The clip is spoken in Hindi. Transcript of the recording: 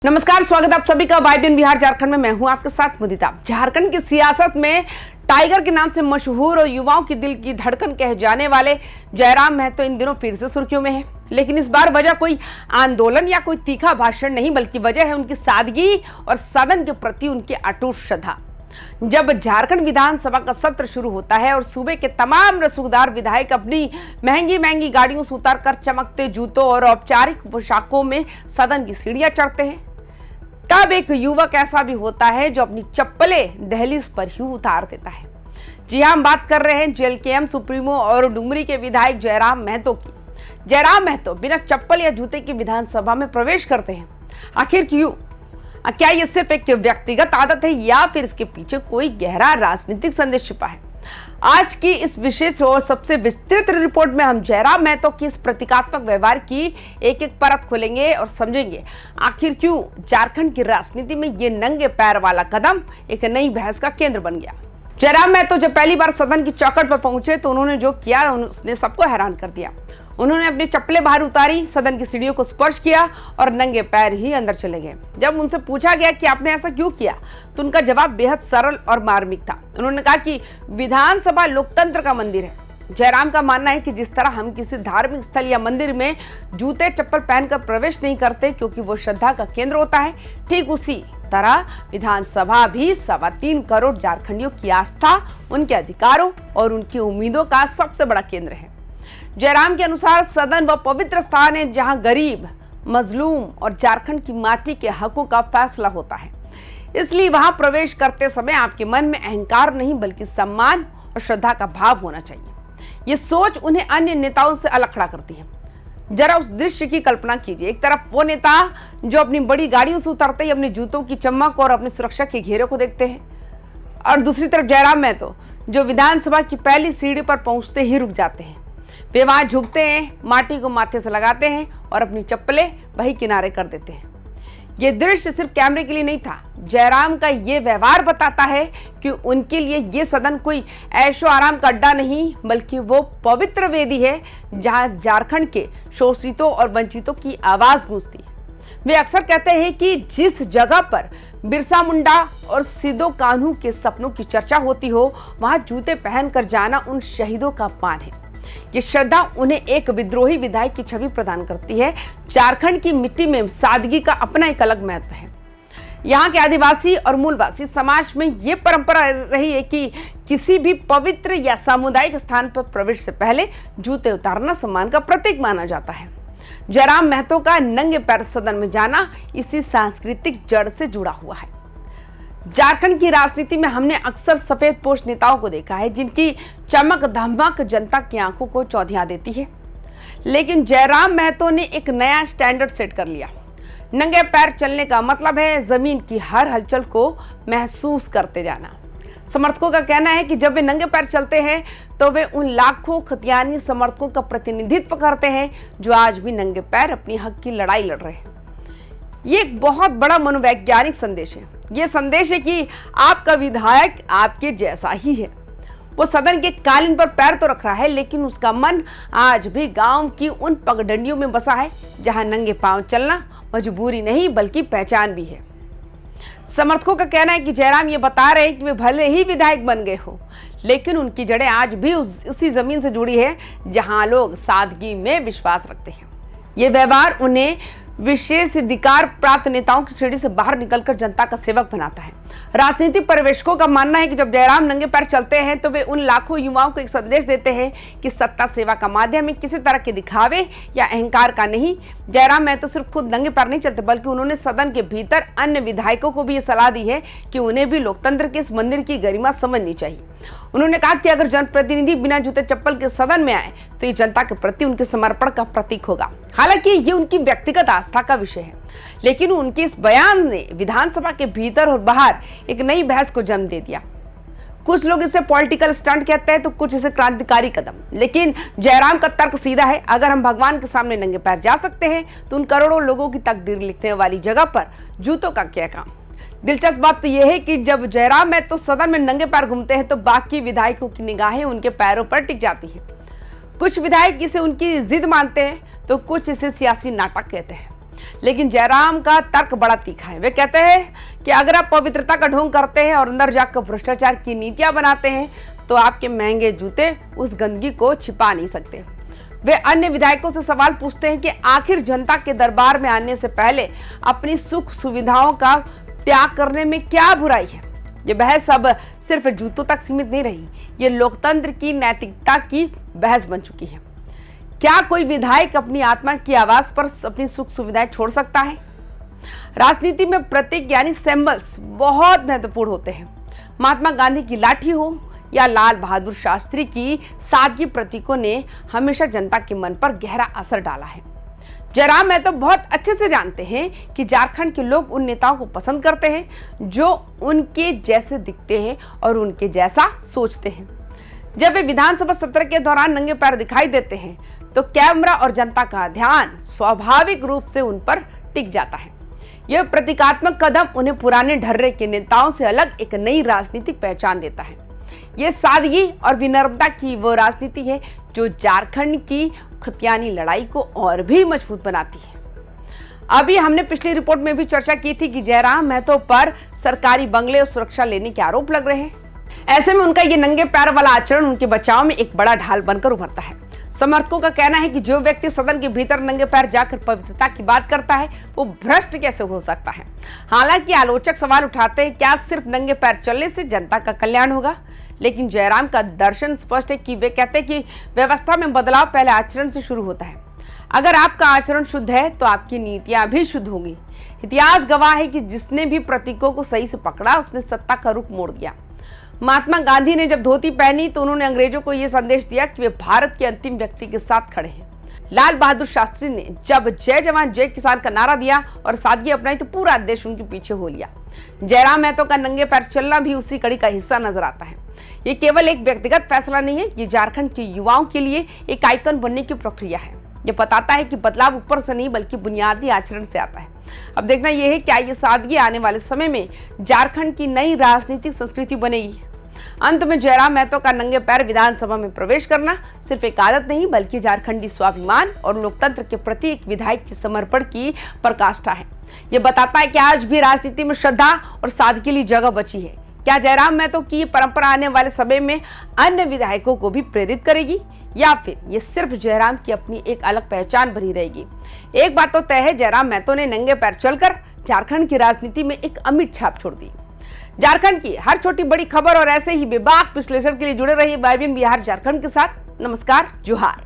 नमस्कार, स्वागत आप सभी का वाइब्रेंट बिहार झारखंड में। मैं हूं आपके साथ मुदिता। झारखंड की सियासत में टाइगर के नाम से मशहूर और युवाओं की दिल की धड़कन कहे जाने वाले जयराम महतो इन दिनों फिर से सुर्खियों में हैं। लेकिन इस बार वजह कोई आंदोलन या कोई तीखा भाषण नहीं, बल्कि वजह है उनकी सादगी और सदन के प्रति उनकी अटूट श्रद्धा। जब झारखंड विधानसभा का सत्र शुरू होता है और सूबे के तमाम रसूखदार विधायक अपनी महंगी महंगी गाड़ियों से उतारकर चमकते जूतों और औपचारिक पोशाकों में सदन की सीढ़ियां चढ़ते हैं, तब एक युवक ऐसा भी होता है जो अपनी चप्पलें दहलीज पर ही उतार देता है। जी हां, हम बात कर रहे हैं जेएलकेएम सुप्रीमो और डुमरी के विधायक जयराम महतो की। जयराम महतो बिना चप्पल या जूते के विधानसभा में प्रवेश करते हैं। आखिर क्यों? क्या ये सिर्फ एक व्यक्तिगत आदत है या फिर इसके पीछे कोई गहरा राजनीतिक संदेश छिपा है? आज की इस विशेष और सबसे विस्तृत रिपोर्ट में हम जयराम महतो की इस प्रतीकात्मक व्यवहार की एक एक परत खोलेंगे और समझेंगे आखिर क्यों झारखंड की राजनीति में ये नंगे पैर वाला कदम एक नई बहस का केंद्र बन गया। जयराम महतो जब पहली बार सदन की चौखट पर पहुंचे तो उन्होंने जो किया उसने सबको हैरान कर दिया। उन्होंने अपनी चप्पलें बाहर उतारी, सदन की सीढ़ियों को स्पर्श किया और नंगे पैर ही अंदर चले गए। जब उनसे पूछा गया कि आपने ऐसा क्यों किया, तो उनका जवाब बेहद सरल और मार्मिक था। उन्होंने कहा कि विधानसभा लोकतंत्र का मंदिर है। जयराम का मानना है कि जिस तरह हम किसी धार्मिक स्थल या मंदिर में जूते चप्पल पहनकर प्रवेश नहीं करते क्योंकि वो श्रद्धा का केंद्र होता है, ठीक उसी तरह विधानसभा भी 3.25 करोड़ झारखंडियों की आस्था, उनके अधिकारों और उनकी उम्मीदों का सबसे बड़ा केंद्र है। जयराम के अनुसार सदन वह पवित्र स्थान है जहां गरीब, मजलूम और झारखंड की माटी के हकों का फैसला होता है। इसलिए वहां प्रवेश करते समय आपके मन में अहंकार नहीं बल्कि सम्मान और श्रद्धा का भाव होना चाहिए। ये सोच उन्हें अन्य नेताओं से अलग खड़ा करती है। जरा उस दृश्य की कल्पना कीजिए। एक तरफ वो नेता जो अपनी बड़ी गाड़ियों से उतरते ही अपने जूतों की चमक और अपनी सुरक्षा के घेरे को देखते हैं, और दूसरी तरफ जयराम महतो जो विधानसभा की पहली सीढ़ी पर पहुंचते ही रुक जाते हैं। वे वहां झुकते हैं, माटी को माथे से लगाते हैं और अपनी चप्पलें वही किनारे कर देते हैं। ये दृश्य सिर्फ कैमरे के लिए नहीं था। जयराम का ये व्यवहार बताता है कि उनके लिए ये सदन कोई ऐशो आराम का अड्डा नहीं, बल्कि वो पवित्र वेदी है जहां झारखंड के शोषितों और वंचितों की आवाज गूंजती है। वे अक्सर कहते हैं कि जिस जगह पर बिरसा मुंडा और सिदो कान्हू के सपनों की चर्चा होती हो, वहां जूते पहनकर जाना उन शहीदों का अपमान है। ये श्रद्धा उन्हें एक विद्रोही विधायक की छवि प्रदान करती है। झारखंड की मिट्टी में सादगी का अपना एक अलग महत्व है। यहाँ के आदिवासी और मूलवासी समाज में ये परंपरा रही है कि किसी भी पवित्र या सामुदायिक स्थान पर प्रवेश से पहले जूते उतारना सम्मान का प्रतीक माना जाता है। जयराम महतो का नंगे पैर सदन में जाना इसी सांस्कृतिक जड़ से जुड़ा हुआ है। झारखंड की राजनीति में हमने अक्सर सफेद पोश नेताओं को देखा है जिनकी चमक धमक जनता की आंखों को चौंधिया देती है, लेकिन जयराम महतो ने एक नया स्टैंडर्ड सेट कर लिया। नंगे पैर चलने का मतलब है जमीन की हर हलचल को महसूस करते जाना। समर्थकों का कहना है कि जब वे नंगे पैर चलते हैं तो वे उन लाखों खतियानी समर्थकों का प्रतिनिधित्व करते हैं जो आज भी नंगे पैर अपनी हक की लड़ाई लड़ रहे हैं। ये एक बहुत बड़ा मनोवैज्ञानिक संदेश है। ये संदेश है कि आपका विधायक आपके जैसा ही है। वो सदन के कालीन पर पैर तो रख रहा है, लेकिन उसका मन आज भी गांव की उन पगडंडियों में बसा है जहां नंगे पांव चलना मजबूरी नहीं बल्कि पहचान भी है। समर्थकों का कहना है कि जयराम ये बता रहे हैं कि वे भले ही विधायक बन गए हो, लेकिन उनकी जड़ें आज भी उसी जमीन से जुड़ी है जहां लोग सादगी में विश्वास रखते हैं। ये व्यवहार उन्हें विशेष अधिकार प्राप्त नेताओं की श्रेणी से बाहर निकलकर जनता का सेवक बनाता है। राजनीतिक पर्यवेक्षकों का मानना है कि जब जयराम नंगे पैर चलते हैं तो वे उन लाखों युवाओं को एक संदेश देते हैं कि सत्ता सेवा का माध्यम है, किसी तरह के दिखावे या अहंकार का नहीं। जयराम महतो सिर्फ खुद नंगे पैर नहीं चलते, बल्कि उन्होंने सदन के भीतर अन्य विधायकों को भी ये सलाह दी है कि उन्हें भी लोकतंत्र के इस मंदिर की गरिमा समझनी चाहिए। उन्होंने कहा कि अगर जनप्रतिनिधि बिना जूते चप्पल के सदन में आए तो ये जनता के प्रति उनके समर्पण का प्रतीक होगा। हालांकि ये उनकी व्यक्तिगत आस्था का विषय है, लेकिन उनके इस बयान ने विधानसभा के भीतर और बाहर एक नई बहस को जन्म दे दिया। कुछ लोग इसे पॉलिटिकल स्टंट कहते हैं तो कुछ इसे क्रांतिकारी कदम, लेकिन जयराम का तर्क सीधा है। अगर हम भगवान के सामने नंगे पैर जा सकते हैं तो उन करोड़ों लोगों की तकदीर लिखने वाली जगह पर जूतों का क्या काम। दिलचस्प बात तो यह है कि जब जयराम महतो सदन में नंगे पैर घूमते हैं तो बाकी विधायकों की निगाहें उनके पैरों पर टिक जाती है। कुछ विधायक इसे उनकी जिद मानते हैं तो कुछ इसे सियासी नाटक कहते हैं। लेकिन जयराम का तर्क बड़ा तीखा है। वे कहते हैं कि अगर आप पवित्रता का ढोंग करते हैं और अंदर जाकर भ्रष्टाचार की नीतियां बनाते हैं तो आपके महंगे जूते उस गंदगी को छिपा नहीं सकते। वे अन्य विधायकों से सवाल पूछते हैं कि आखिर जनता के दरबार में आने से पहले अपनी सुख सुविधाओं का त्याग करने में क्या बुराई है। ये बहस अब सिर्फ जूतों तक सीमित नहीं रही, ये लोकतंत्र की नैतिकता की बहस बन चुकी है। क्या कोई विधायक अपनी आत्मा की आवाज पर अपनी सुख सुविधाएं छोड़ सकता है? राजनीति में प्रतीक यानी सिंबल्स बहुत महत्वपूर्ण होते हैं। महात्मा गांधी की लाठी हो या लाल बहादुर शास्त्री की सादगी, प्रतीकों ने हमेशा जनता के मन पर गहरा असर डाला है। जयराम महतो बहुत अच्छे से जानते हैं कि झारखंड के लोग उन नेताओं को पसंद करते हैं जो उनके जैसे दिखते हैं और उनके जैसा सोचते हैं। जब वे विधानसभा सत्र के दौरान नंगे पैर दिखाई देते हैं तो कैमरा और जनता का ध्यान स्वाभाविक रूप से उन पर टिक जाता है। यह प्रतीकात्मक कदम उन्हें पुराने ढर्रे के नेताओं से अलग एक नई राजनीतिक पहचान देता है। ये सादगी और विनम्रता की वो राजनीति है जो झारखंड की खतियानी लड़ाई को और भी मजबूत बनाती है। अभी हमने पिछली रिपोर्ट में भी चर्चा की थी कि जयराम महतो पर सरकारी बंगले और सुरक्षा लेने के आरोप लग रहे हैं। ऐसे में उनका ये नंगे पैर वाला आचरण उनके बचाव में एक बड़ा ढाल बनकर उभरता है। समर्थकों का कहना है कि जो व्यक्ति सदन के भीतर नंगे पैर जाकर पवित्रता की बात करता है वो भ्रष्ट कैसे हो सकता है। हालांकि आलोचक सवाल उठाते हैं, क्या सिर्फ नंगे पैर चलने से जनता का कल्याण होगा? लेकिन जयराम का दर्शन स्पष्ट है कि वे कहते हैं कि व्यवस्था में बदलाव पहले आचरण से शुरू होता है। अगर आपका आचरण शुद्ध है तो आपकी नीतियां भी शुद्ध होंगी। इतिहास गवाह है कि जिसने भी प्रतीकों को सही से पकड़ा उसने सत्ता का रुख मोड़ दिया। महात्मा गांधी ने जब धोती पहनी तो उन्होंने अंग्रेजों को यह संदेश दिया कि वे भारत के अंतिम व्यक्ति के साथ खड़े हैं। लाल बहादुर शास्त्री ने जब जय जवान जय किसान का नारा दिया और सादगी अपनाई तो पूरा देश उनके पीछे हो लिया। जयराम महतो का नंगे पैर चलना भी उसी कड़ी का हिस्सा नजर आता है। ये केवल एक व्यक्तिगत फैसला नहीं है, ये झारखंड के युवाओं के लिए एक आइकन बनने की प्रक्रिया है। ये बताता है कि बदलाव ऊपर से नहीं बल्कि बुनियादी आचरण से आता है। अब देखना यह है क्या ये सादगी आने वाले समय में झारखंड की नई राजनीतिक संस्कृति बनेगी। अंत में जयराम महतो का नंगे पैर विधानसभा में प्रवेश करना सिर्फ एक आदत नहीं बल्कि झारखंडी स्वाभिमान और लोकतंत्र के प्रति एक विधायक के समर्पण की प्रकाष्ठा है। यह बताता है कि आज भी राजनीति में श्रद्धा और सादगी के लिए जगह बची है। क्या जयराम महतो की ये परंपरा आने वाले समय में अन्य विधायकों को भी प्रेरित करेगी या फिर ये सिर्फ जयराम की अपनी एक अलग पहचान बनी रहेगी? एक बात तो तय है, जयराम महतो ने नंगे पैर चलकर झारखंड की राजनीति में एक अमिट छाप छोड़ दी। झारखंड की हर छोटी बड़ी खबर और ऐसे ही बेबाक विश्लेषण के लिए जुड़े रहिए वाईबीएम बिहार झारखंड के साथ। नमस्कार, जोहार।